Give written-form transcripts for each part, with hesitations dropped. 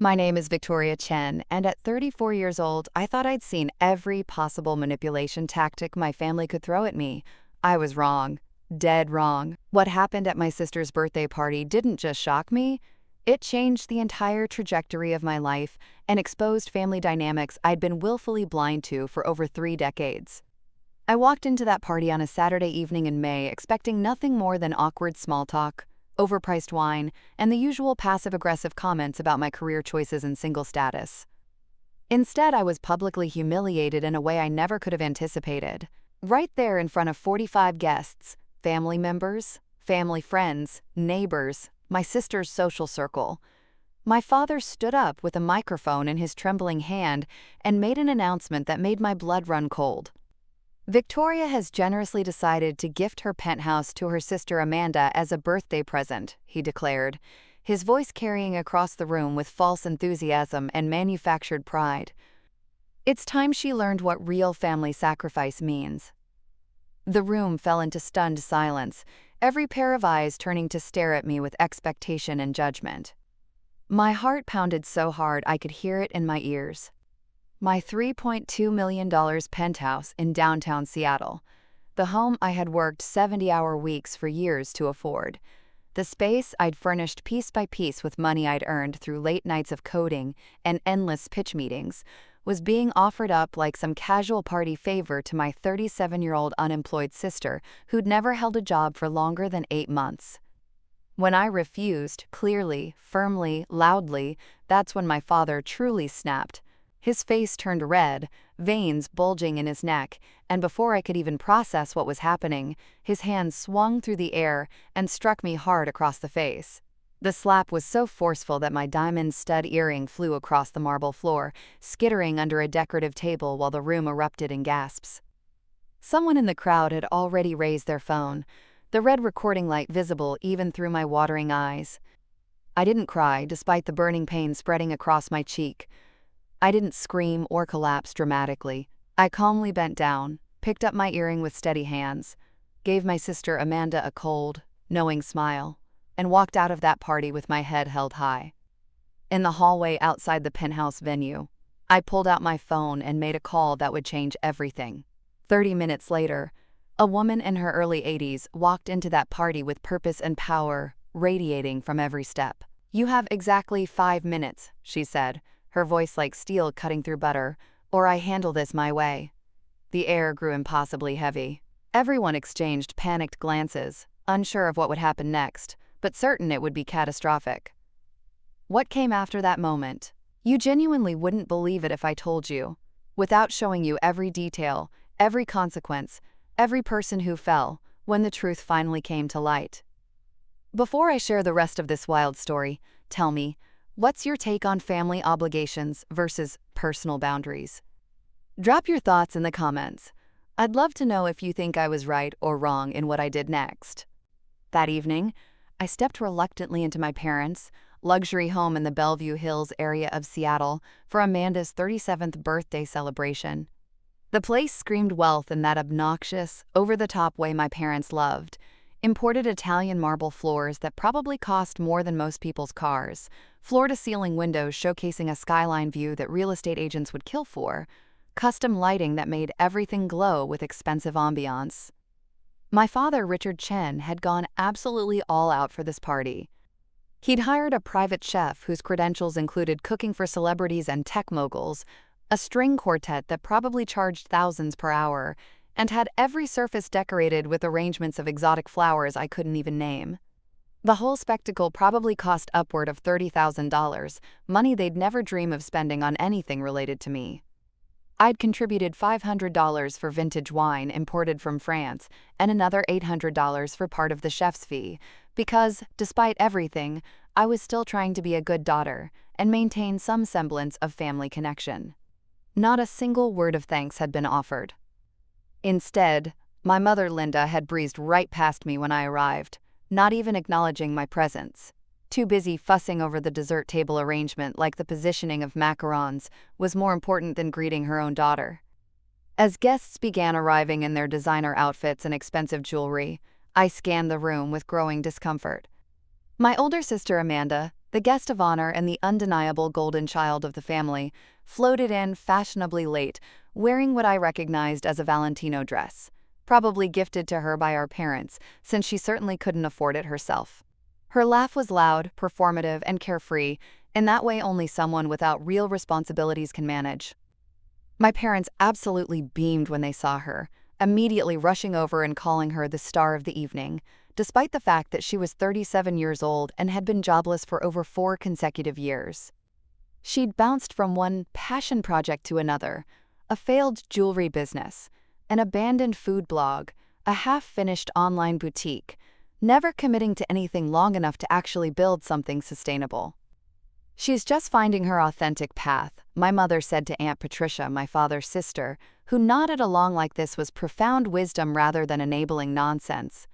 My name is Victoria Chen, and at 34 years old, I thought I'd seen every possible manipulation tactic my family could throw at me. I was wrong. Dead wrong. What happened at my sister's birthday party didn't just shock me, it changed the entire trajectory of my life and exposed family dynamics I'd been willfully blind to for over 3 decades. I walked into that party on a Saturday evening in May expecting nothing more than awkward small talk, overpriced wine, and the usual passive-aggressive comments about my career choices and single status. Instead, I was publicly humiliated in a way I never could have anticipated. Right there in front of 45 guests, family members, family friends, neighbors, my sister's social circle. My father stood up with a microphone in his trembling hand and made an announcement that made my blood run cold. Victoria has generously decided to gift her penthouse to her sister Amanda as a birthday present, he declared, his voice carrying across the room with false enthusiasm and manufactured pride. It's time she learned what real family sacrifice means. The room fell into stunned silence, every pair of eyes turning to stare at me with expectation and judgment. My heart pounded so hard I could hear it in my ears. My $3.2 million penthouse in downtown Seattle, the home I had worked 70-hour weeks for years to afford, the space I'd furnished piece by piece with money I'd earned through late nights of coding and endless pitch meetings, was being offered up like some casual party favor to my 37-year-old unemployed sister who'd never held a job for longer than 8 months. When I refused, clearly, firmly, loudly, that's when my father truly snapped. His face turned red, veins bulging in his neck, and before I could even process what was happening, his hand swung through the air and struck me hard across the face. The slap was so forceful that my diamond stud earring flew across the marble floor, skittering under a decorative table while the room erupted in gasps. Someone in the crowd had already raised their phone, the red recording light visible even through my watering eyes. I didn't cry, despite the burning pain spreading across my cheek. I didn't scream or collapse dramatically. I calmly bent down, picked up my earring with steady hands, gave my sister Amanda a cold, knowing smile, and walked out of that party with my head held high. In the hallway outside the Penthouse venue, I pulled out my phone and made a call that would change everything. 30 minutes later, a woman in her early 80s walked into that party with purpose and power radiating from every step. "You have exactly 5 minutes," she said, her voice like steel cutting through butter, "or I handle this my way." The air grew impossibly heavy. Everyone exchanged panicked glances, unsure of what would happen next, but certain it would be catastrophic. What came after that moment? You genuinely wouldn't believe it if I told you. Without showing you every detail, every consequence, every person who fell, when the truth finally came to light. Before I share the rest of this wild story, tell me, what's your take on family obligations versus personal boundaries? Drop your thoughts in the comments. I'd love to know if you think I was right or wrong in what I did next. That evening, I stepped reluctantly into my parents' luxury home in the Bellevue Hills area of Seattle for Amanda's 37th birthday celebration. The place screamed wealth in that obnoxious, over-the-top way my parents loved. Imported Italian marble floors that probably cost more than most people's cars, floor-to-ceiling windows showcasing a skyline view that real estate agents would kill for, custom lighting that made everything glow with expensive ambiance. My father, Richard Chen, had gone absolutely all out for this party. He'd hired a private chef whose credentials included cooking for celebrities and tech moguls, a string quartet that probably charged thousands per hour, and had every surface decorated with arrangements of exotic flowers I couldn't even name. The whole spectacle probably cost upward of $30,000, money they'd never dream of spending on anything related to me. I'd contributed $500 for vintage wine imported from France and another $800 for part of the chef's fee, because, despite everything, I was still trying to be a good daughter and maintain some semblance of family connection. Not a single word of thanks had been offered. Instead, my mother Linda had breezed right past me when I arrived, not even acknowledging my presence. Too busy fussing over the dessert table arrangement like the positioning of macarons was more important than greeting her own daughter. As guests began arriving in their designer outfits and expensive jewelry, I scanned the room with growing discomfort. My older sister Amanda, The guest of honor and the undeniable golden child of the family, floated in fashionably late, wearing what I recognized as a Valentino dress, probably gifted to her by our parents, since she certainly couldn't afford it herself. Her laugh was loud, performative, and carefree, in that way only someone without real responsibilities can manage. My parents absolutely beamed when they saw her, immediately rushing over and calling her the star of the evening, despite the fact that she was 37 years old and had been jobless for over 4 consecutive years. She'd bounced from one passion project to another, a failed jewelry business, an abandoned food blog, a half-finished online boutique, never committing to anything long enough to actually build something sustainable. "She's just finding her authentic path," my mother said to Aunt Patricia, my father's sister, who nodded along like this was profound wisdom rather than enabling nonsense.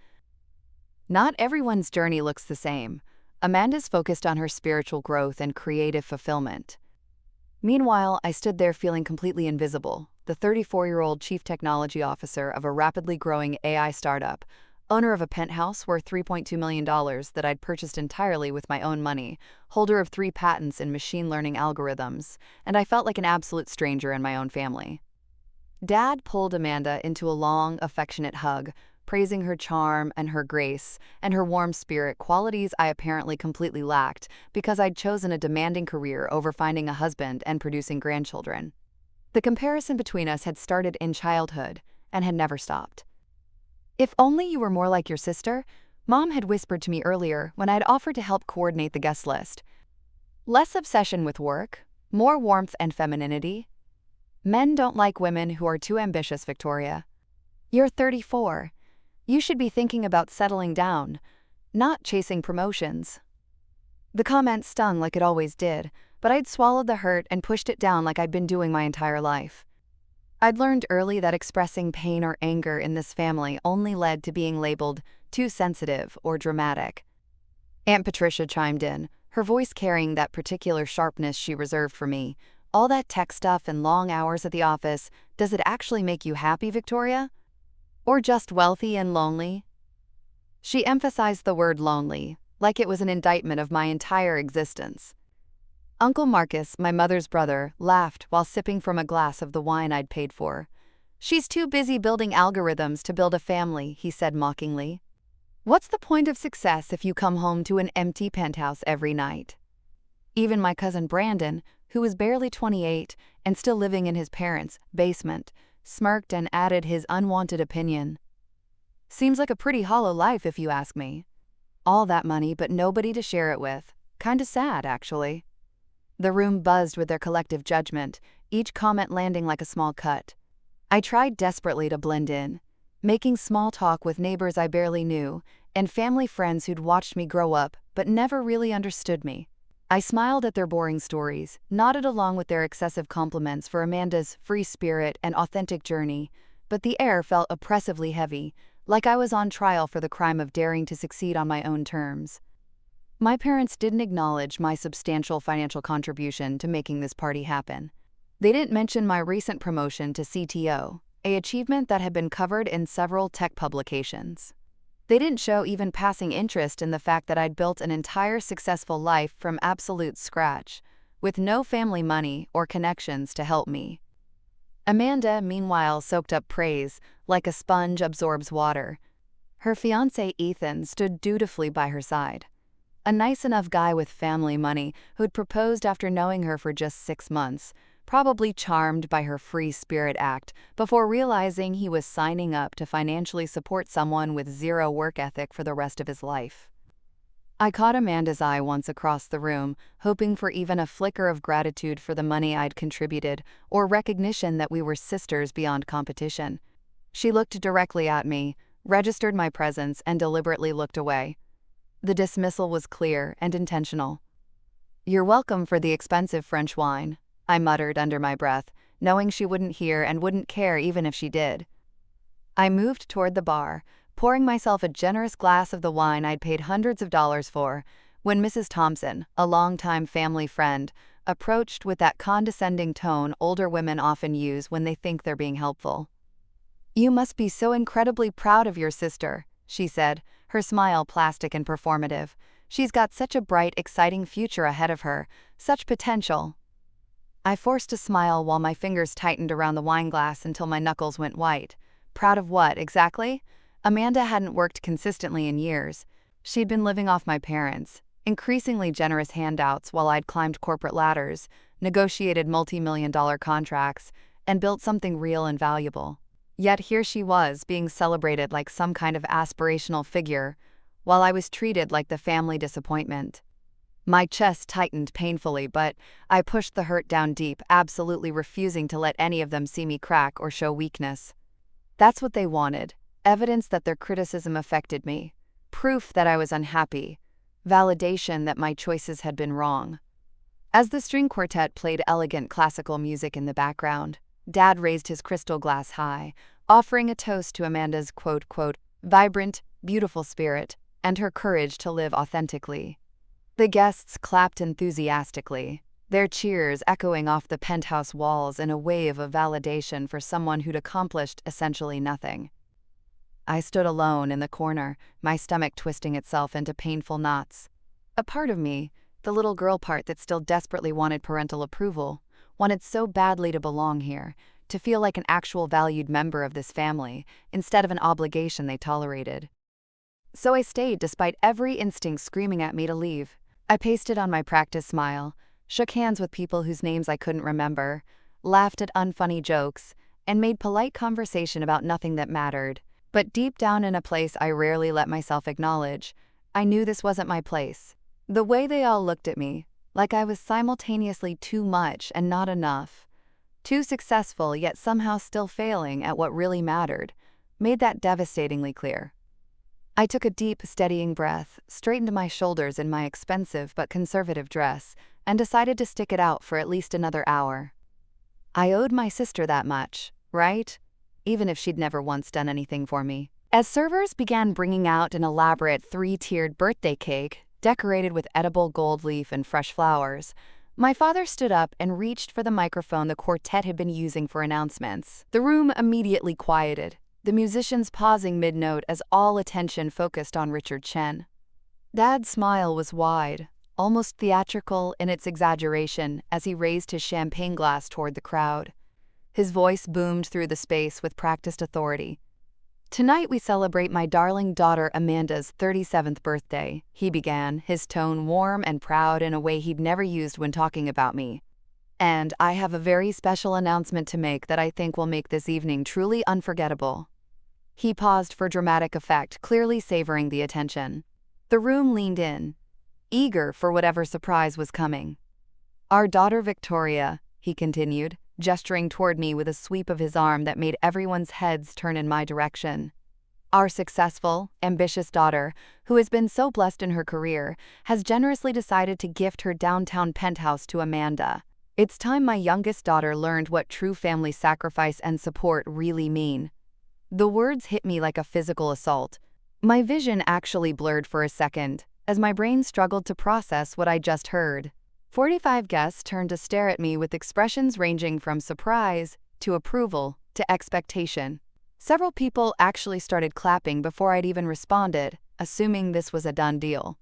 Not everyone's journey looks the same. Amanda's focused on her spiritual growth and creative fulfillment. Meanwhile, I stood there feeling completely invisible, the 34-year-old chief technology officer of a rapidly growing AI startup, owner of a penthouse worth $3.2 million that I'd purchased entirely with my own money, holder of 3 patents in machine learning algorithms, and I felt like an absolute stranger in my own family. Dad pulled Amanda into a long, affectionate hug, praising her charm and her grace and her warm spirit, qualities I apparently completely lacked because I'd chosen a demanding career over finding a husband and producing grandchildren. The comparison between us had started in childhood and had never stopped. "If only you were more like your sister," Mom had whispered to me earlier when I'd offered to help coordinate the guest list. "Less obsession with work, more warmth and femininity. Men don't like women who are too ambitious, Victoria. You're 34. You should be thinking about settling down, not chasing promotions." The comment stung like it always did, but I'd swallowed the hurt and pushed it down like I'd been doing my entire life. I'd learned early that expressing pain or anger in this family only led to being labeled too sensitive or dramatic. Aunt Patricia chimed in, her voice carrying that particular sharpness she reserved for me. "All that tech stuff and long hours at the office, does it actually make you happy, Victoria? Or just wealthy and lonely?" She emphasized the word lonely, like it was an indictment of my entire existence. Uncle Marcus, my mother's brother, laughed while sipping from a glass of the wine I'd paid for. "She's too busy building algorithms to build a family," he said mockingly. "What's the point of success if you come home to an empty penthouse every night?" Even my cousin Brandon, who was barely 28 and still living in his parents' basement, smirked and added his unwanted opinion. "Seems like a pretty hollow life if you ask me. All that money but nobody to share it with. Kinda sad, actually." The room buzzed with their collective judgment, each comment landing like a small cut. I tried desperately to blend in, making small talk with neighbors I barely knew, and family friends who'd watched me grow up but never really understood me. I smiled at their boring stories, nodded along with their excessive compliments for Amanda's free spirit and authentic journey, but the air felt oppressively heavy, like I was on trial for the crime of daring to succeed on my own terms. My parents didn't acknowledge my substantial financial contribution to making this party happen. They didn't mention my recent promotion to CTO, an achievement that had been covered in several tech publications. They didn't show even passing interest in the fact that I'd built an entire successful life from absolute scratch, with no family money or connections to help me. Amanda, meanwhile, soaked up praise like a sponge absorbs water. Her fiancé Ethan stood dutifully by her side. A nice enough guy with family money who'd proposed after knowing her for just 6 months, probably charmed by her free spirit act before realizing he was signing up to financially support someone with zero work ethic for the rest of his life. I caught Amanda's eye once across the room, hoping for even a flicker of gratitude for the money I'd contributed or recognition that we were sisters beyond competition. She looked directly at me, registered my presence, and deliberately looked away. The dismissal was clear and intentional. "You're welcome for the expensive French wine," I muttered under my breath, knowing she wouldn't hear and wouldn't care even if she did. I moved toward the bar, pouring myself a generous glass of the wine I'd paid hundreds of dollars for, when Mrs. Thompson, a longtime family friend, approached with that condescending tone older women often use when they think they're being helpful. "You must be so incredibly proud of your sister," she said, her smile plastic and performative. She's got such a bright, exciting future ahead of her, such potential. I forced a smile while my fingers tightened around the wine glass until my knuckles went white. Proud of what, exactly? Amanda hadn't worked consistently in years. She'd been living off my parents' increasingly generous handouts while I'd climbed corporate ladders, negotiated multi-million-dollar contracts, and built something real and valuable. Yet here she was, being celebrated like some kind of aspirational figure, while I was treated like the family disappointment. My chest tightened painfully, but I pushed the hurt down deep, absolutely refusing to let any of them see me crack or show weakness. That's what they wanted, evidence that their criticism affected me, proof that I was unhappy, validation that my choices had been wrong. As the string quartet played elegant classical music in the background, Dad raised his crystal glass high, offering a toast to Amanda's quote, vibrant, beautiful spirit and her courage to live authentically. The guests clapped enthusiastically, their cheers echoing off the penthouse walls in a wave of validation for someone who'd accomplished essentially nothing. I stood alone in the corner, my stomach twisting itself into painful knots. A part of me, the little girl part that still desperately wanted parental approval, wanted so badly to belong here, to feel like an actual valued member of this family, instead of an obligation they tolerated. So I stayed despite every instinct screaming at me to leave. I pasted on my practice smile, shook hands with people whose names I couldn't remember, laughed at unfunny jokes, and made polite conversation about nothing that mattered. But deep down in a place I rarely let myself acknowledge, I knew this wasn't my place. The way they all looked at me, like I was simultaneously too much and not enough, too successful yet somehow still failing at what really mattered, made that devastatingly clear. I took a deep, steadying breath, straightened my shoulders in my expensive but conservative dress, and decided to stick it out for at least another hour. I owed my sister that much, right? Even if she'd never once done anything for me. As servers began bringing out an elaborate 3-tiered birthday cake, decorated with edible gold leaf and fresh flowers, my father stood up and reached for the microphone the quartet had been using for announcements. The room immediately quieted, the musicians pausing mid-note as all attention focused on Richard Chen. Dad's smile was wide, almost theatrical in its exaggeration as he raised his champagne glass toward the crowd. His voice boomed through the space with practiced authority. "Tonight we celebrate my darling daughter Amanda's 37th birthday," he began, his tone warm and proud in a way he'd never used when talking about me. "And I have a very special announcement to make that I think will make this evening truly unforgettable." He paused for dramatic effect, clearly savoring the attention. The room leaned in, eager for whatever surprise was coming. "Our daughter Victoria," he continued, gesturing toward me with a sweep of his arm that made everyone's heads turn in my direction. "Our successful, ambitious daughter, who has been so blessed in her career, has generously decided to gift her downtown penthouse to Amanda. It's time my youngest daughter learned what true family sacrifice and support really mean." The words hit me like a physical assault. My vision actually blurred for a second, as my brain struggled to process what I just heard. 45 guests turned to stare at me with expressions ranging from surprise to approval to expectation. Several people actually started clapping before I'd even responded, assuming this was a done deal.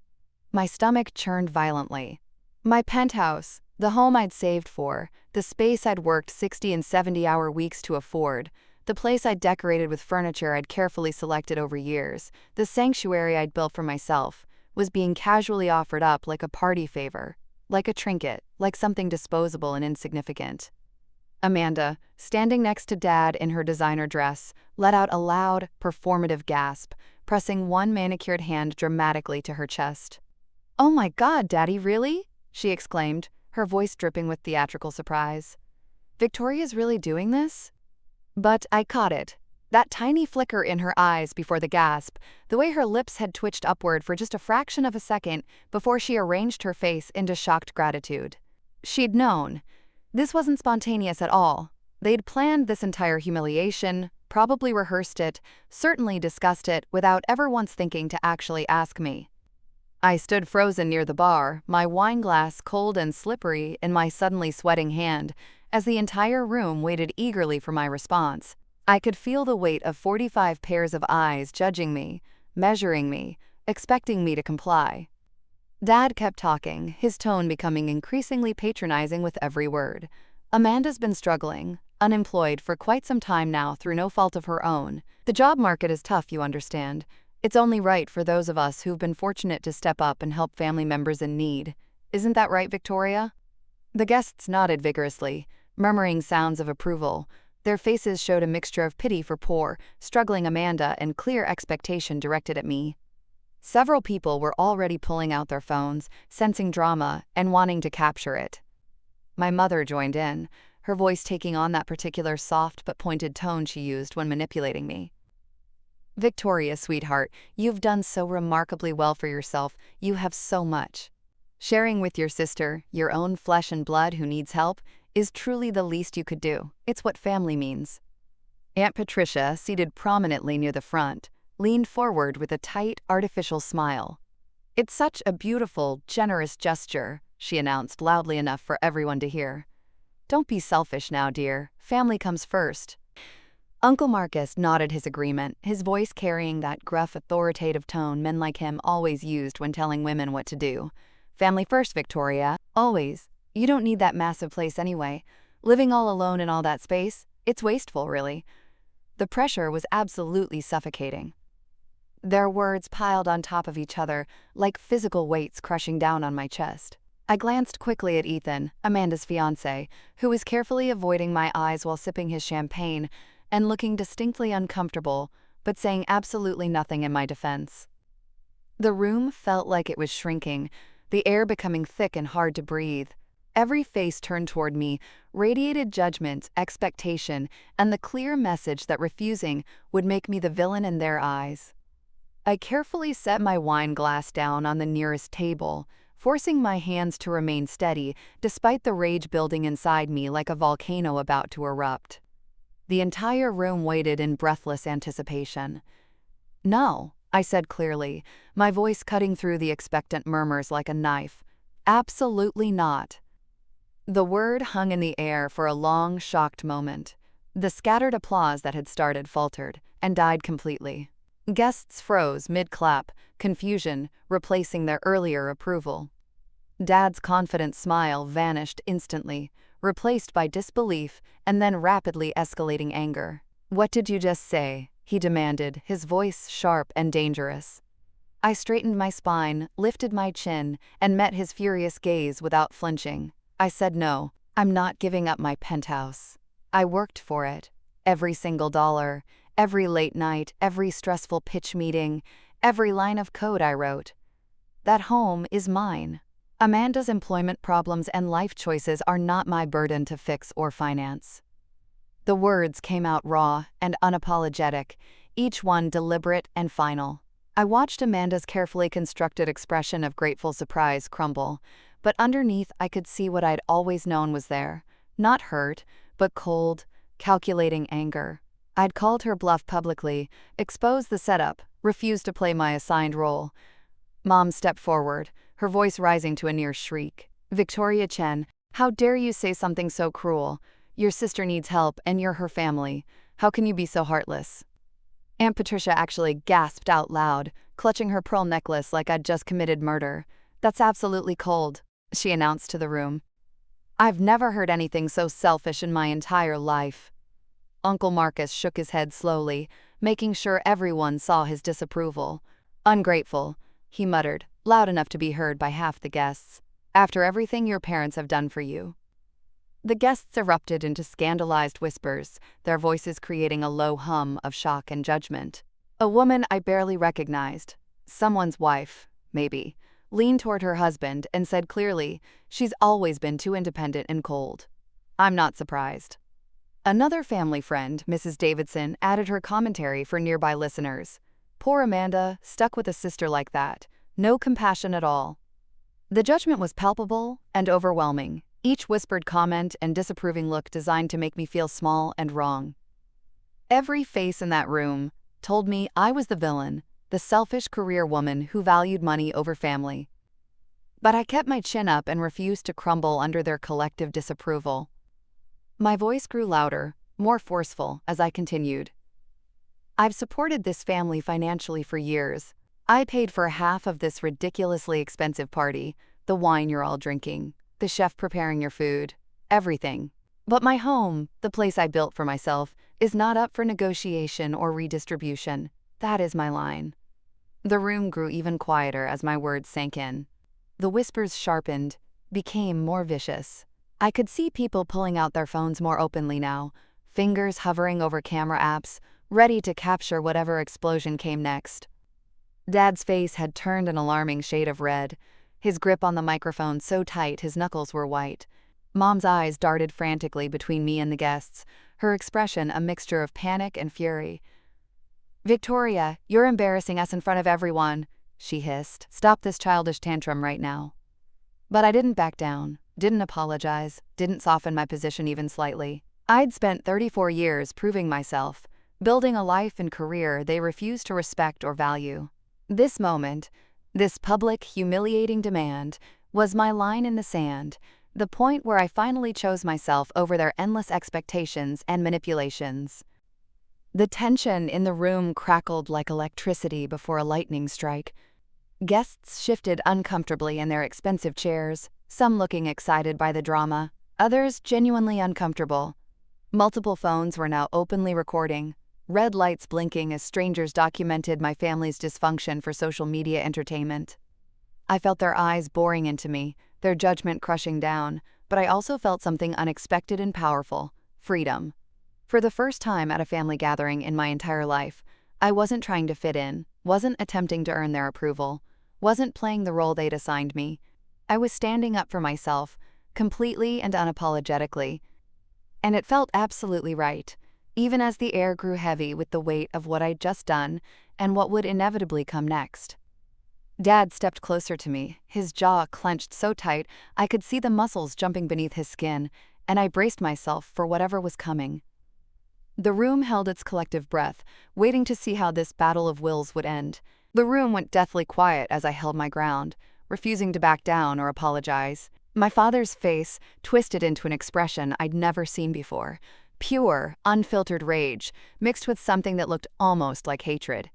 My stomach churned violently. My penthouse, the home I'd saved for, the space I'd worked 60 and 70-hour weeks to afford, the place I'd decorated with furniture I'd carefully selected over years, the sanctuary I'd built for myself, was being casually offered up like a party favor. Like a trinket, like something disposable and insignificant. Amanda, standing next to Dad in her designer dress, let out a loud, performative gasp, pressing one manicured hand dramatically to her chest. "Oh my God, Daddy, really?" she exclaimed, her voice dripping with theatrical surprise. "Victoria's really doing this?" But I caught it. That tiny flicker in her eyes before the gasp, the way her lips had twitched upward for just a fraction of a second before she arranged her face into shocked gratitude. She'd known. This wasn't spontaneous at all. They'd planned this entire humiliation, probably rehearsed it, certainly discussed it without ever once thinking to actually ask me. I stood frozen near the bar, my wine glass cold and slippery in my suddenly sweating hand, as the entire room waited eagerly for my response. I could feel the weight of 45 pairs of eyes judging me, measuring me, expecting me to comply. Dad kept talking, his tone becoming increasingly patronizing with every word. Amanda's been struggling, unemployed for quite some time now through no fault of her own. The job market is tough, you understand. It's only right for those of us who've been fortunate to step up and help family members in need. Isn't that right, Victoria? The guests nodded vigorously, murmuring sounds of approval. Their faces showed a mixture of pity for poor, struggling Amanda and clear expectation directed at me. Several people were already pulling out their phones, sensing drama and wanting to capture it. My mother joined in, her voice taking on that particular soft but pointed tone she used when manipulating me. Victoria, sweetheart, you've done so remarkably well for yourself. You have so much. Sharing with your sister, your own flesh and blood who needs help, is truly the least you could do. It's what family means. Aunt Patricia, seated prominently near the front, leaned forward with a tight, artificial smile. "It's such a beautiful, generous gesture," she announced loudly enough for everyone to hear. "Don't be selfish now, dear. Family comes first." Uncle Marcus nodded his agreement, his voice carrying that gruff, authoritative tone men like him always used when telling women what to do. "Family first, Victoria. Always. You don't need that massive place anyway. Living all alone in all that space, it's wasteful, really." The pressure was absolutely suffocating. Their words piled on top of each other, like physical weights crushing down on my chest. I glanced quickly at Ethan, Amanda's fiancé, who was carefully avoiding my eyes while sipping his champagne and looking distinctly uncomfortable, but saying absolutely nothing in my defense. The room felt like it was shrinking, the air becoming thick and hard to breathe. Every face turned toward me radiated judgment, expectation, and the clear message that refusing would make me the villain in their eyes. I carefully set my wine glass down on the nearest table, forcing my hands to remain steady despite the rage building inside me like a volcano about to erupt. The entire room waited in breathless anticipation. "No," I said clearly, my voice cutting through the expectant murmurs like a knife. "Absolutely not." The word hung in the air for a long, shocked moment. The scattered applause that had started faltered and died completely. Guests froze mid-clap, confusion replacing their earlier approval. Dad's confident smile vanished instantly, replaced by disbelief and then rapidly escalating anger. "What did you just say?" he demanded, his voice sharp and dangerous. I straightened my spine, lifted my chin, and met his furious gaze without flinching. I said no, I'm not giving up my penthouse. I worked for it. Every single dollar. Every late night, every stressful pitch meeting, every line of code I wrote. That home is mine. Amanda's employment problems and life choices are not my burden to fix or finance. The words came out raw and unapologetic, each one deliberate and final. I watched Amanda's carefully constructed expression of grateful surprise crumble, but underneath I could see what I'd always known was there. Not hurt, but cold, calculating anger. I'd called her bluff publicly, exposed the setup, refused to play my assigned role. Mom stepped forward, her voice rising to a near shriek. "Victoria Chen, how dare you say something so cruel? Your sister needs help and you're her family. How can you be so heartless?" Aunt Patricia actually gasped out loud, clutching her pearl necklace like I'd just committed murder. "That's absolutely cold," she announced to the room. "I've never heard anything so selfish in my entire life." Uncle Marcus shook his head slowly, making sure everyone saw his disapproval. "Ungrateful," he muttered, loud enough to be heard by half the guests. "After everything your parents have done for you." The guests erupted into scandalized whispers, their voices creating a low hum of shock and judgment. A woman I barely recognized, someone's wife, maybe, leaned toward her husband and said clearly, "She's always been too independent and cold." I'm not surprised. Another family friend, Mrs. Davidson, added her commentary for nearby listeners. "Poor Amanda, stuck with a sister like that. No compassion at all." The judgment was palpable and overwhelming, each whispered comment and disapproving look designed to make me feel small and wrong. Every face in that room told me I was the villain, the selfish career woman who valued money over family. But I kept my chin up and refused to crumble under their collective disapproval. My voice grew louder, more forceful, as I continued. "I've supported this family financially for years. I paid for half of this ridiculously expensive party, the wine you're all drinking, the chef preparing your food, everything. But my home, the place I built for myself, is not up for negotiation or redistribution. That is my line. The room grew even quieter as my words sank in. The whispers sharpened, became more vicious. I could see people pulling out their phones more openly now, fingers hovering over camera apps, ready to capture whatever explosion came next. Dad's face had turned an alarming shade of red, his grip on the microphone so tight his knuckles were white. Mom's eyes darted frantically between me and the guests, her expression a mixture of panic and fury. "Victoria, you're embarrassing us in front of everyone," she hissed. "Stop this childish tantrum right now." But I didn't back down, didn't apologize, didn't soften my position even slightly. I'd spent 34 years proving myself, building a life and career they refused to respect or value. This moment, this public, humiliating demand, was my line in the sand, the point where I finally chose myself over their endless expectations and manipulations. The tension in the room crackled like electricity before a lightning strike. Guests shifted uncomfortably in their expensive chairs, some looking excited by the drama, others genuinely uncomfortable. Multiple phones were now openly recording, red lights blinking as strangers documented my family's dysfunction for social media entertainment. I felt their eyes boring into me, their judgment crushing down, but I also felt something unexpected and powerful: freedom. For the first time at a family gathering in my entire life, I wasn't trying to fit in, wasn't attempting to earn their approval, wasn't playing the role they'd assigned me. I was standing up for myself, completely and unapologetically. And it felt absolutely right, even as the air grew heavy with the weight of what I'd just done and what would inevitably come next. Dad stepped closer to me, his jaw clenched so tight I could see the muscles jumping beneath his skin, and I braced myself for whatever was coming. The room held its collective breath, waiting to see how this battle of wills would end. The room went deathly quiet as I held my ground, refusing to back down or apologize. My father's face twisted into an expression I'd never seen before: pure, unfiltered rage, mixed with something that looked almost like hatred.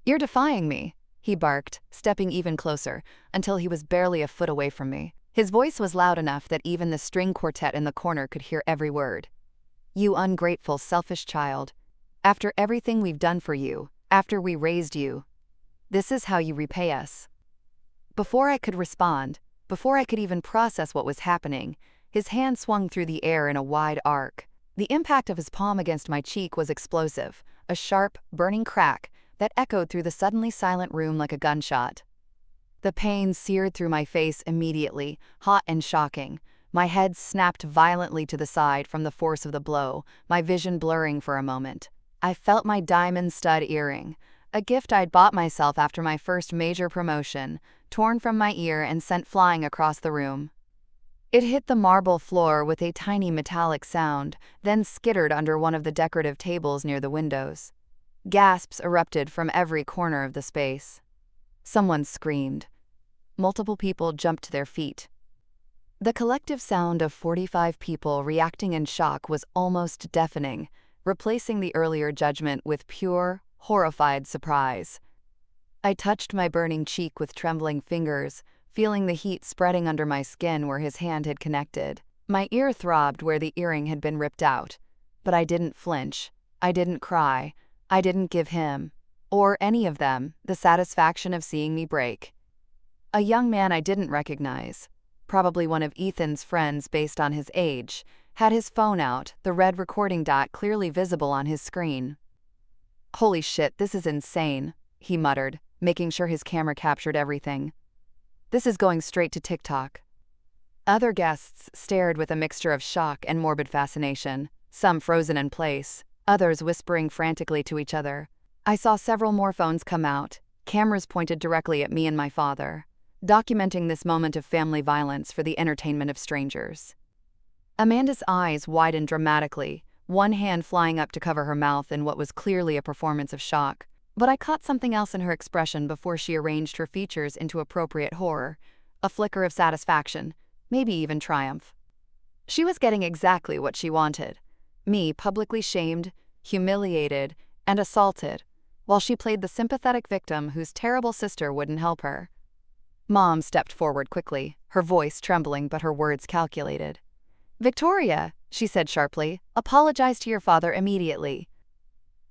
"You're defying me," he barked, stepping even closer, until he was barely a foot away from me. His voice was loud enough that even the string quartet in the corner could hear every word. "You ungrateful, selfish child. After everything we've done for you, after we raised you, this is how you repay us." Before I could respond, before I could even process what was happening, his hand swung through the air in a wide arc. The impact of his palm against my cheek was explosive, a sharp, burning crack that echoed through the suddenly silent room like a gunshot. The pain seared through my face immediately, hot and shocking. My head snapped violently to the side from the force of the blow, my vision blurring for a moment. I felt my diamond stud earring, a gift I'd bought myself after my first major promotion, torn from my ear and sent flying across the room. It hit the marble floor with a tiny metallic sound, then skittered under one of the decorative tables near the windows. Gasps erupted from every corner of the space. Someone screamed. Multiple people jumped to their feet. The collective sound of 45 people reacting in shock was almost deafening, replacing the earlier judgment with pure, horrified surprise. I touched my burning cheek with trembling fingers, feeling the heat spreading under my skin where his hand had connected. My ear throbbed where the earring had been ripped out, but I didn't flinch. I didn't cry. I didn't give him, or any of them, the satisfaction of seeing me break. A young man I didn't recognize, probably one of Ethan's friends based on his age, had his phone out, the red recording dot clearly visible on his screen. "Holy shit, this is insane," he muttered, making sure his camera captured everything. "This is going straight to TikTok." Other guests stared with a mixture of shock and morbid fascination, some frozen in place, others whispering frantically to each other. I saw several more phones come out, cameras pointed directly at me and my father, documenting this moment of family violence for the entertainment of strangers. Amanda's eyes widened dramatically, one hand flying up to cover her mouth in what was clearly a performance of shock. But I caught something else in her expression before she arranged her features into appropriate horror, a flicker of satisfaction, maybe even triumph. She was getting exactly what she wanted: me publicly shamed, humiliated, and assaulted, while she played the sympathetic victim whose terrible sister wouldn't help her. Mom stepped forward quickly, her voice trembling but her words calculated. "Victoria," she said sharply, "apologize to your father immediately.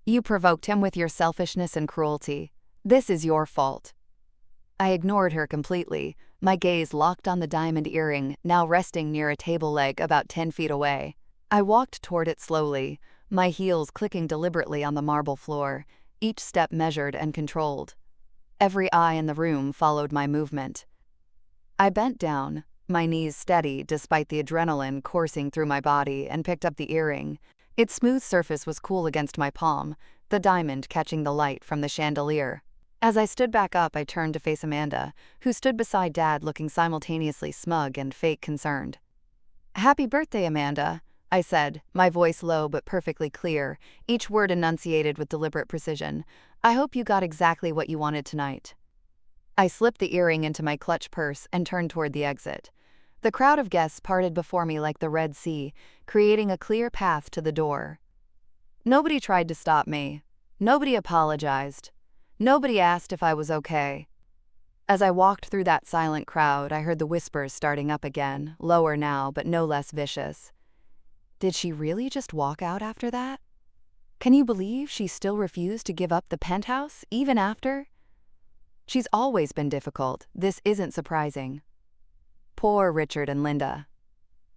You provoked him with your selfishness and cruelty. This is your fault." I ignored her completely, my gaze locked on the diamond earring, now resting near a table leg about 10 feet away. I walked toward it slowly, my heels clicking deliberately on the marble floor, each step measured and controlled. Every eye in the room followed my movement. I bent down, my knees steady despite the adrenaline coursing through my body, and picked up the earring. Its smooth surface was cool against my palm, the diamond catching the light from the chandelier. As I stood back up, I turned to face Amanda, who stood beside Dad looking simultaneously smug and fake concerned. "Happy birthday, Amanda," I said, my voice low but perfectly clear, each word enunciated with deliberate precision. "I hope you got exactly what you wanted tonight." I slipped the earring into my clutch purse and turned toward the exit. The crowd of guests parted before me like the Red Sea, creating a clear path to the door. Nobody tried to stop me. Nobody apologized. Nobody asked if I was okay. As I walked through that silent crowd, I heard the whispers starting up again, lower now but no less vicious. Did she really just walk out after that? Can you believe she still refused to give up the penthouse, even after? She's always been difficult. This isn't surprising. Poor Richard and Linda.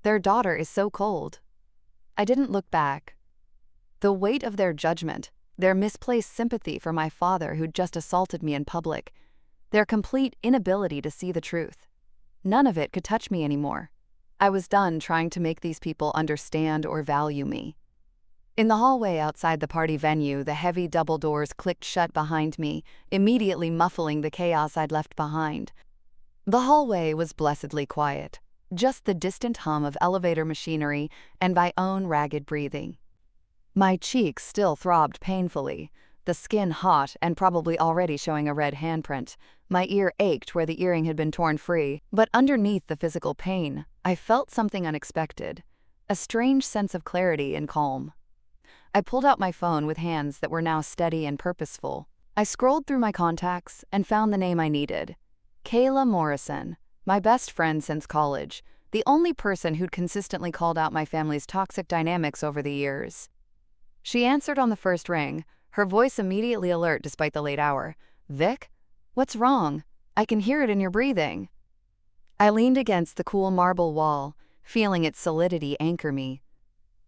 Their daughter is so cold. I didn't look back. The weight of their judgment, their misplaced sympathy for my father who'd just assaulted me in public, their complete inability to see the truth. None of it could touch me anymore. I was done trying to make these people understand or value me. In the hallway outside the party venue, the heavy double doors clicked shut behind me, immediately muffling the chaos I'd left behind. The hallway was blessedly quiet, just the distant hum of elevator machinery and my own ragged breathing. My cheeks still throbbed painfully, the skin hot and probably already showing a red handprint. My ear ached where the earring had been torn free, but underneath the physical pain, I felt something unexpected, a strange sense of clarity and calm. I pulled out my phone with hands that were now steady and purposeful. I scrolled through my contacts and found the name I needed. Kayla Morrison, my best friend since college, the only person who'd consistently called out my family's toxic dynamics over the years. She answered on the first ring, her voice immediately alert despite the late hour. "Vic? What's wrong? I can hear it in your breathing." I leaned against the cool marble wall, feeling its solidity anchor me.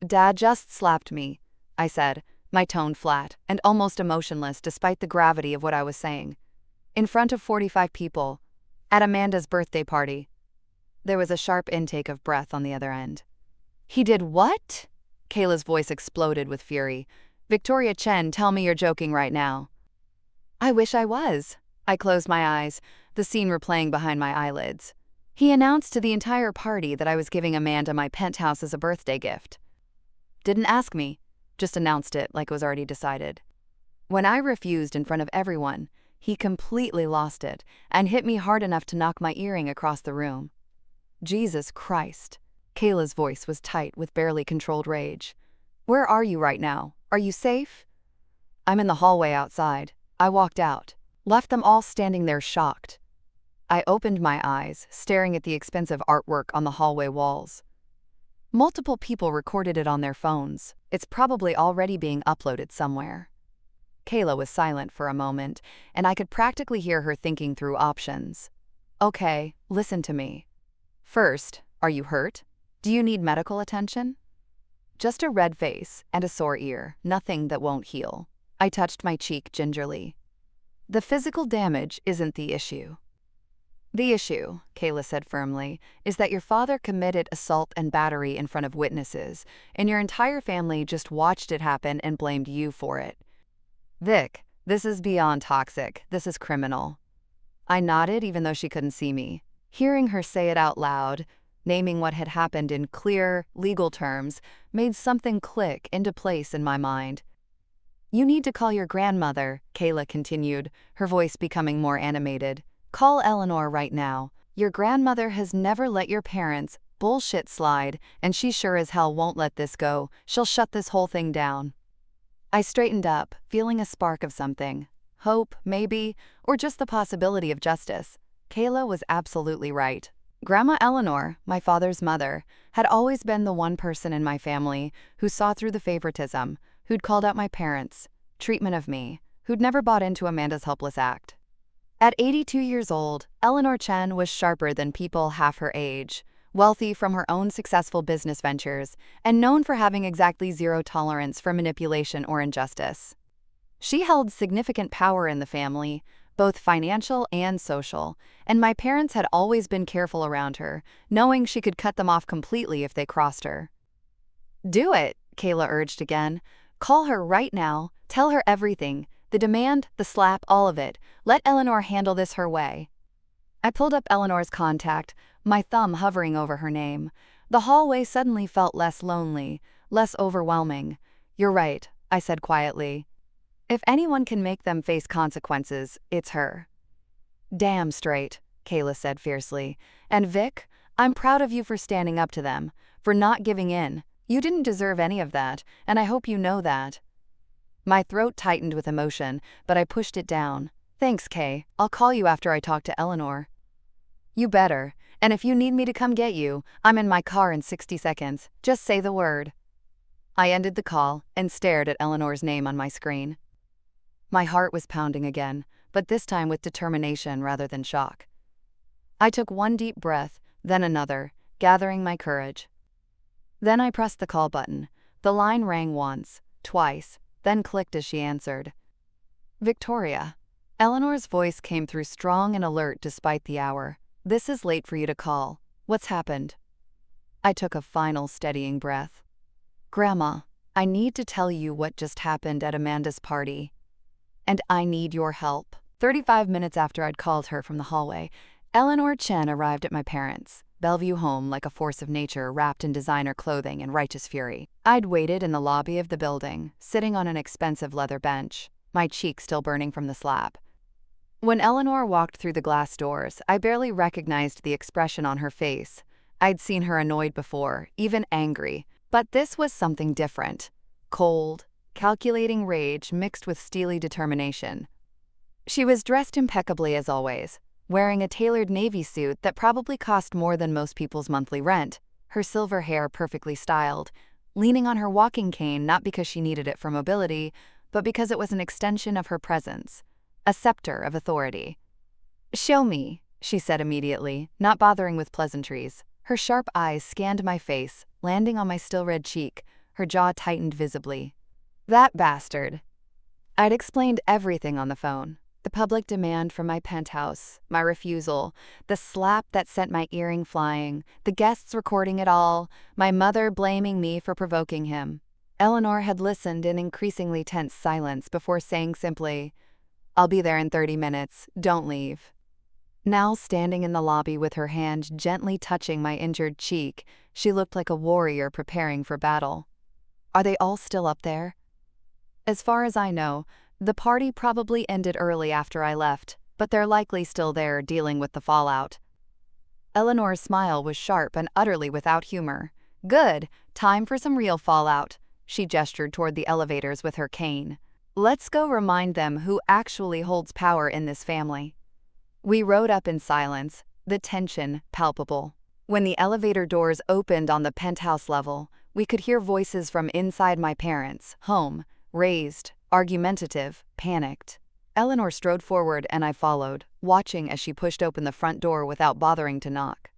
"Dad just slapped me," I said, my tone flat and almost emotionless despite the gravity of what I was saying. In front of 45 people, at Amanda's birthday party. There was a sharp intake of breath on the other end. "He did what?" Kayla's voice exploded with fury. "Victoria Chen, tell me you're joking right now." I wish I was. I closed my eyes, the scene replaying behind my eyelids. He announced to the entire party that I was giving Amanda my penthouse as a birthday gift. Didn't ask me, just announced it like it was already decided. When I refused in front of everyone, he completely lost it and hit me hard enough to knock my earring across the room. Jesus Christ. Kayla's voice was tight with barely controlled rage. "Where are you right now? Are you safe?" "I'm in the hallway outside." I walked out, left them all standing there shocked. I opened my eyes, staring at the expensive artwork on the hallway walls. Multiple people recorded it on their phones. It's probably already being uploaded somewhere. Kayla was silent for a moment, and I could practically hear her thinking through options. "Okay, listen to me. First, are you hurt? Do you need medical attention?" Just a red face and a sore ear, nothing that won't heal. I touched my cheek gingerly. "The physical damage isn't the issue." "The issue," Kayla said firmly, "is that your father committed assault and battery in front of witnesses, and your entire family just watched it happen and blamed you for it. Vic, this is beyond toxic. This is criminal." I nodded even though she couldn't see me. Hearing her say it out loud, naming what had happened in clear, legal terms, made something click into place in my mind. "You need to call your grandmother," Kayla continued, her voice becoming more animated. "Call Eleanor right now. Your grandmother has never let your parents' bullshit slide, and she sure as hell won't let this go. She'll shut this whole thing down." I straightened up, feeling a spark of something. Hope, maybe, or just the possibility of justice. Kayla was absolutely right. Grandma Eleanor, my father's mother, had always been the one person in my family who saw through the favoritism, who'd called out my parents' treatment of me, who'd never bought into Amanda's helpless act. At 82 years old, Eleanor Chen was sharper than people half her age, wealthy from her own successful business ventures, and known for having exactly zero tolerance for manipulation or injustice. She held significant power in the family, both financial and social, and my parents had always been careful around her, knowing she could cut them off completely if they crossed her. "Do it," Kayla urged again. "Call her right now, tell her everything, the demand, the slap, all of it. Let Eleanor handle this her way." I pulled up Eleanor's contact, my thumb hovering over her name. The hallway suddenly felt less lonely, less overwhelming. "You're right," I said quietly. "If anyone can make them face consequences, it's her." "Damn straight," Kayla said fiercely. "And Vic, I'm proud of you for standing up to them, for not giving in. You didn't deserve any of that, and I hope you know that." My throat tightened with emotion, but I pushed it down. "Thanks, Kay. I'll call you after I talk to Eleanor." "You better, and if you need me to come get you, I'm in my car in 60 seconds. Just say the word." I ended the call and stared at Eleanor's name on my screen. My heart was pounding again, but this time with determination rather than shock. I took one deep breath, then another, gathering my courage. Then I pressed the call button. The line rang once, twice, then clicked as she answered. "Victoria." Eleanor's voice came through strong and alert despite the hour. "This is late for you to call. What's happened?" I took a final steadying breath. "Grandma, I need to tell you what just happened at Amanda's party. And I need your help." 35 minutes after I'd called her from the hallway, Eleanor Chen arrived at my parents' Bellevue home like a force of nature wrapped in designer clothing and righteous fury. I'd waited in the lobby of the building, sitting on an expensive leather bench, my cheek still burning from the slap. When Eleanor walked through the glass doors, I barely recognized the expression on her face. I'd seen her annoyed before, even angry, but this was something different. Cold, calculating rage mixed with steely determination. She was dressed impeccably as always, wearing a tailored navy suit that probably cost more than most people's monthly rent, her silver hair perfectly styled, leaning on her walking cane not because she needed it for mobility, but because it was an extension of her presence, a scepter of authority. "Show me," she said immediately, not bothering with pleasantries. Her sharp eyes scanned my face, landing on my still red cheek, her jaw tightened visibly. "That bastard." I'd explained everything on the phone. The public demand for my penthouse, my refusal, the slap that sent my earring flying, the guests recording it all, my mother blaming me for provoking him. Eleanor had listened in increasingly tense silence before saying simply, "I'll be there in 30 minutes, don't leave." Now standing in the lobby with her hand gently touching my injured cheek, she looked like a warrior preparing for battle. "Are they all still up there?" "As far as I know, the party probably ended early after I left, but they're likely still there dealing with the fallout." Eleanor's smile was sharp and utterly without humor. "Good, time for some real fallout." She gestured toward the elevators with her cane. "Let's go remind them who actually holds power in this family." We rode up in silence, the tension palpable. When the elevator doors opened on the penthouse level, we could hear voices from inside my parents' home, raised, argumentative, panicked. Eleanor strode forward and I followed, watching as she pushed open the front door without bothering to knock.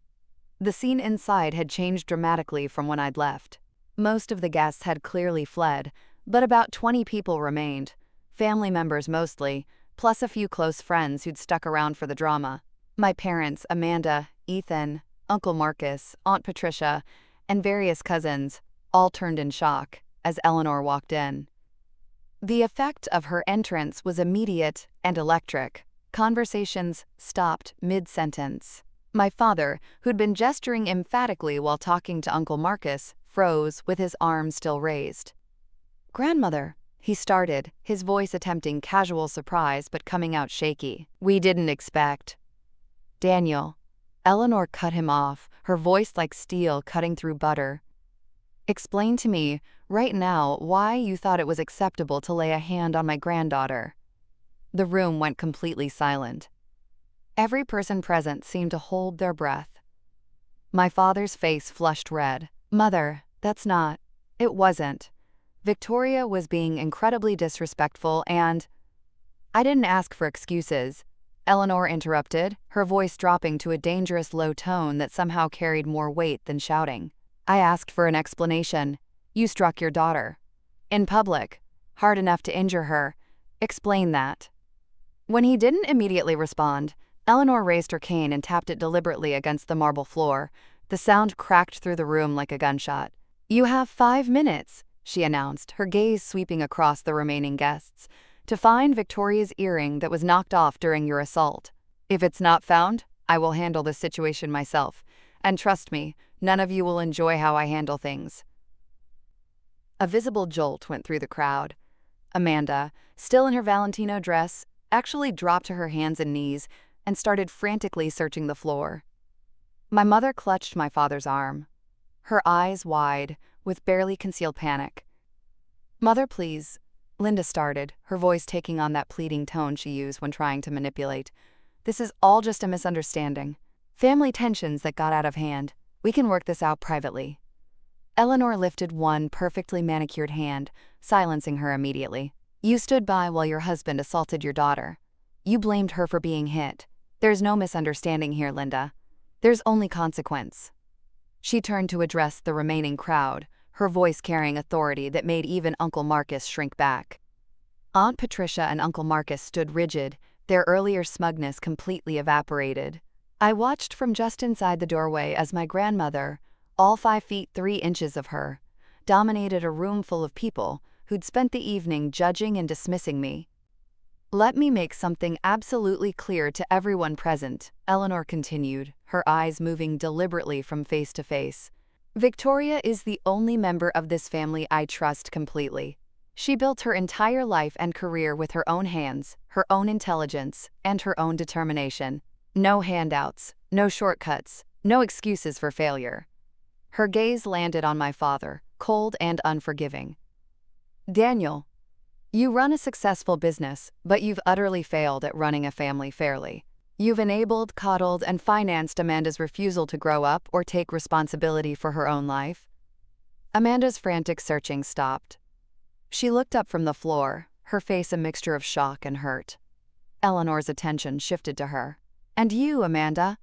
The scene inside had changed dramatically from when I'd left. Most of the guests had clearly fled, but about 20 people remained, family members mostly, plus a few close friends who'd stuck around for the drama. My parents, Amanda, Ethan, Uncle Marcus, Aunt Patricia, and various cousins, all turned in shock as Eleanor walked in. The effect of her entrance was immediate and electric. Conversations stopped mid-sentence. My father, who'd been gesturing emphatically while talking to Uncle Marcus, froze with his arm still raised. "Grandmother," he started, his voice attempting casual surprise but coming out shaky. "We didn't expect." "Daniel." Eleanor cut him off, her voice like steel cutting through butter. Explain to me, right now, why you thought it was acceptable to lay a hand on my granddaughter." The room went completely silent. Every person present seemed to hold their breath. My father's face flushed red. "Mother, that's not. It wasn't. Victoria was being incredibly disrespectful and—" "I didn't ask for excuses," Eleanor interrupted, her voice dropping to a dangerous low tone that somehow carried more weight than shouting. "I asked for an explanation. You struck your daughter. In public. Hard enough to injure her. Explain that." When he didn't immediately respond, Eleanor raised her cane and tapped it deliberately against the marble floor. The sound cracked through the room like a gunshot. "You have 5 minutes," she announced, her gaze sweeping across the remaining guests, "to find Victoria's earring that was knocked off during your assault. If it's not found, I will handle this situation myself. And trust me, none of you will enjoy how I handle things." A visible jolt went through the crowd. Amanda, still in her Valentino dress, actually dropped to her hands and knees and started frantically searching the floor. My mother clutched my father's arm, her eyes wide, with barely concealed panic. "Mother, please," Linda started, her voice taking on that pleading tone she used when trying to manipulate. "This is all just a misunderstanding. Family tensions that got out of hand. We can work this out privately." Eleanor lifted one perfectly manicured hand, silencing her immediately. "You stood by while your husband assaulted your daughter. You blamed her for being hit. There's no misunderstanding here, Linda. There's only consequence." She turned to address the remaining crowd, her voice carrying authority that made even Uncle Marcus shrink back. Aunt Patricia and Uncle Marcus stood rigid, their earlier smugness completely evaporated. I watched from just inside the doorway as my grandmother, all 5 feet 3 inches of her, dominated a room full of people who'd spent the evening judging and dismissing me. "Let me make something absolutely clear to everyone present," Eleanor continued, her eyes moving deliberately from face to face. "Victoria is the only member of this family I trust completely. She built her entire life and career with her own hands, her own intelligence, and her own determination. No handouts, no shortcuts, no excuses for failure." Her gaze landed on my father, cold and unforgiving. "Daniel, you run a successful business, but you've utterly failed at running a family fairly. You've enabled, coddled, and financed Amanda's refusal to grow up or take responsibility for her own life." Amanda's frantic searching stopped. She looked up from the floor, her face a mixture of shock and hurt. Eleanor's attention shifted to her. "And you, Amanda?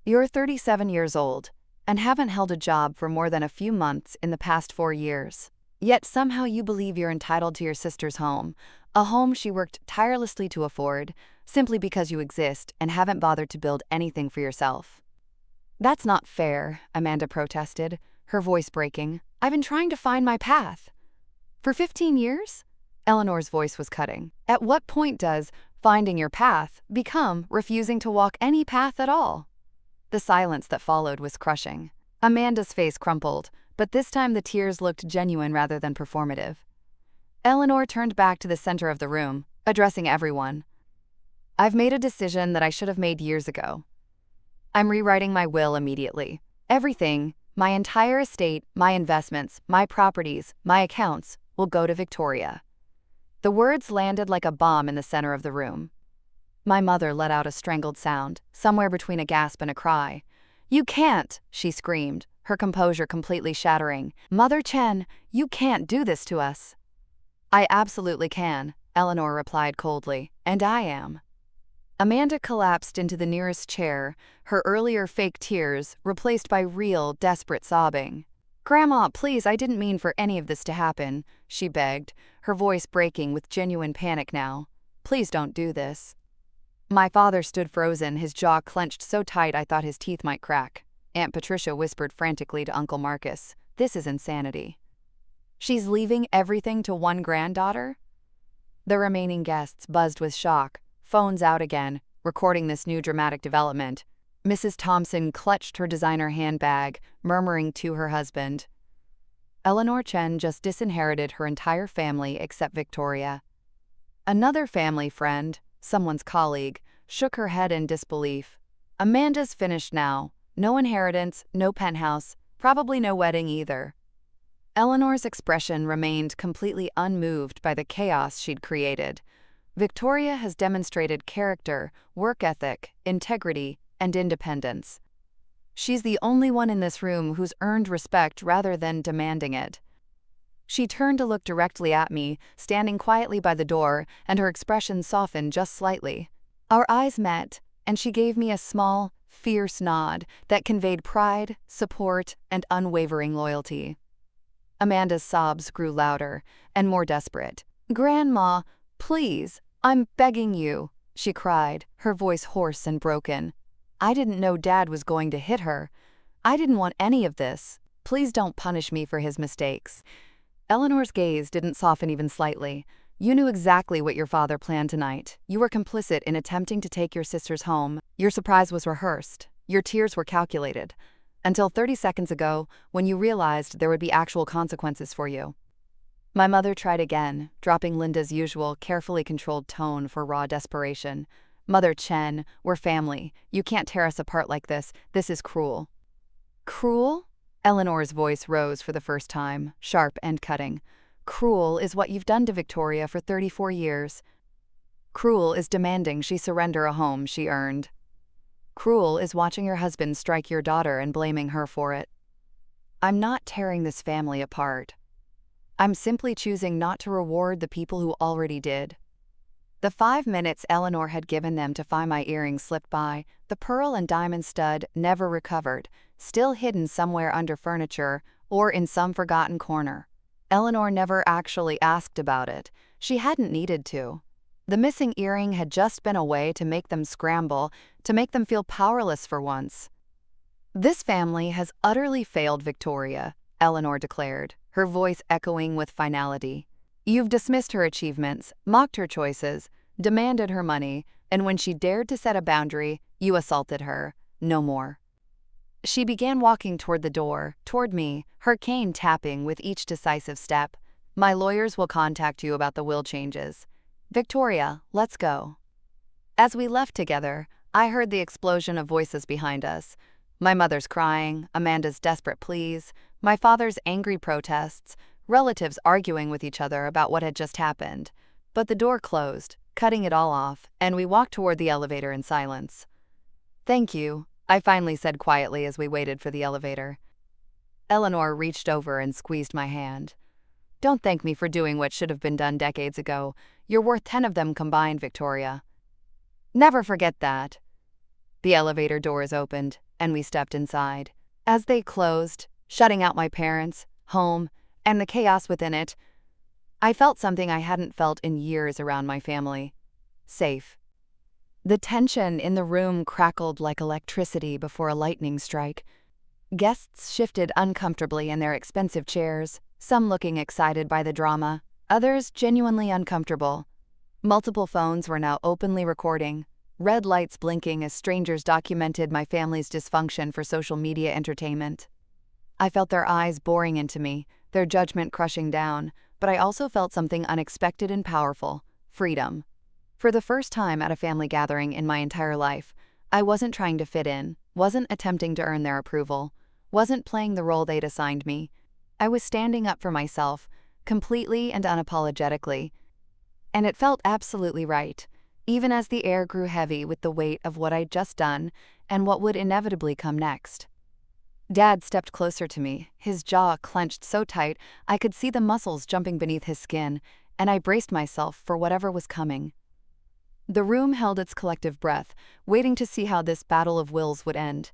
You're 37 years old and haven't held a job for more than a few months in the past 4 years. Yet somehow you believe you're entitled to your sister's home, a home she worked tirelessly to afford, simply because you exist and haven't bothered to build anything for yourself." "That's not fair," Amanda protested, her voice breaking. "I've been trying to find my path." "For 15 years?" Eleanor's voice was cutting. "At what point does finding your path become refusing to walk any path at all?" The silence that followed was crushing. Amanda's face crumpled, but this time the tears looked genuine rather than performative. Eleanor turned back to the center of the room, addressing everyone. "I've made a decision that I should have made years ago. I'm rewriting my will immediately. Everything, my entire estate, my investments, my properties, my accounts, will go to Victoria." The words landed like a bomb in the center of the room. My mother let out a strangled sound, somewhere between a gasp and a cry. "You can't!" she screamed, her composure completely shattering. "Mother Chen, you can't do this to us." "I absolutely can," Eleanor replied coldly, "and I am." Amanda collapsed into the nearest chair, her earlier fake tears replaced by real, desperate sobbing. "Grandma, please, I didn't mean for any of this to happen," she begged, her voice breaking with genuine panic now. "Please don't do this." My father stood frozen, his jaw clenched so tight I thought his teeth might crack. Aunt Patricia whispered frantically to Uncle Marcus, "This is insanity." "She's leaving everything to one granddaughter?" The remaining guests buzzed with shock, phones out again, recording this new dramatic development. Mrs. Thompson clutched her designer handbag, murmuring to her husband. Eleanor Chen just disinherited her entire family except Victoria. Another family friend, someone's colleague, shook her head in disbelief. "Amanda's finished now. No inheritance, no penthouse, probably no wedding either." Eleanor's expression remained completely unmoved by the chaos she'd created. Victoria has demonstrated character, work ethic, integrity, and independence. She's the only one in this room who's earned respect rather than demanding it. She turned to look directly at me, standing quietly by the door, and her expression softened just slightly. Our eyes met, and she gave me a small, fierce nod that conveyed pride, support, and unwavering loyalty. Amanda's sobs grew louder and more desperate. "Grandma, please, I'm begging you," she cried, her voice hoarse and broken. "I didn't know Dad was going to hit her. I didn't want any of this. Please don't punish me for his mistakes." Eleanor's gaze didn't soften even slightly. "You knew exactly what your father planned tonight. You were complicit in attempting to take your sisters home. Your surprise was rehearsed. Your tears were calculated. Until 30 seconds ago, when you realized there would be actual consequences for you." My mother tried again, dropping Linda's usual, carefully controlled tone for raw desperation. "Mother Chen, we're family. You can't tear us apart like this. This is cruel." "Cruel?" Eleanor's voice rose for the first time, sharp and cutting. "Cruel is what you've done to Victoria for 34 years. Cruel is demanding she surrender a home she earned. Cruel is watching your husband strike your daughter and blaming her for it. I'm not tearing this family apart. I'm simply choosing not to reward the people who already did." The 5 minutes Eleanor had given them to find my earrings slipped by. The pearl and diamond stud never recovered, still hidden somewhere under furniture or in some forgotten corner. Eleanor never actually asked about it. She hadn't needed to. The missing earring had just been a way to make them scramble, to make them feel powerless for once. "This family has utterly failed Victoria," Eleanor declared, her voice echoing with finality. "You've dismissed her achievements, mocked her choices, demanded her money, and when she dared to set a boundary, you assaulted her. No more." She began walking toward the door, toward me, her cane tapping with each decisive step. "My lawyers will contact you about the will changes. Victoria, let's go." As we left together, I heard the explosion of voices behind us. My mother's crying, Amanda's desperate pleas, my father's angry protests, relatives arguing with each other about what had just happened. But the door closed, cutting it all off, and we walked toward the elevator in silence. "Thank you," I finally said quietly as we waited for the elevator. Eleanor reached over and squeezed my hand. "Don't thank me for doing what should have been done decades ago. You're worth 10 of them combined, Victoria." "Never forget that." The elevator doors opened, and we stepped inside. As they closed, shutting out my parents, home, and the chaos within it, I felt something I hadn't felt in years around my family. Safe. The tension in the room crackled like electricity before a lightning strike. Guests shifted uncomfortably in their expensive chairs, some looking excited by the drama, others genuinely uncomfortable. Multiple phones were now openly recording, red lights blinking as strangers documented my family's dysfunction for social media entertainment. I felt their eyes boring into me, their judgment crushing down, but I also felt something unexpected and powerful: freedom. For the first time at a family gathering in my entire life, I wasn't trying to fit in, wasn't attempting to earn their approval, wasn't playing the role they'd assigned me. I was standing up for myself, completely and unapologetically. And it felt absolutely right, even as the air grew heavy with the weight of what I'd just done and what would inevitably come next. Dad stepped closer to me, his jaw clenched so tight I could see the muscles jumping beneath his skin, and I braced myself for whatever was coming. The room held its collective breath, waiting to see how this battle of wills would end.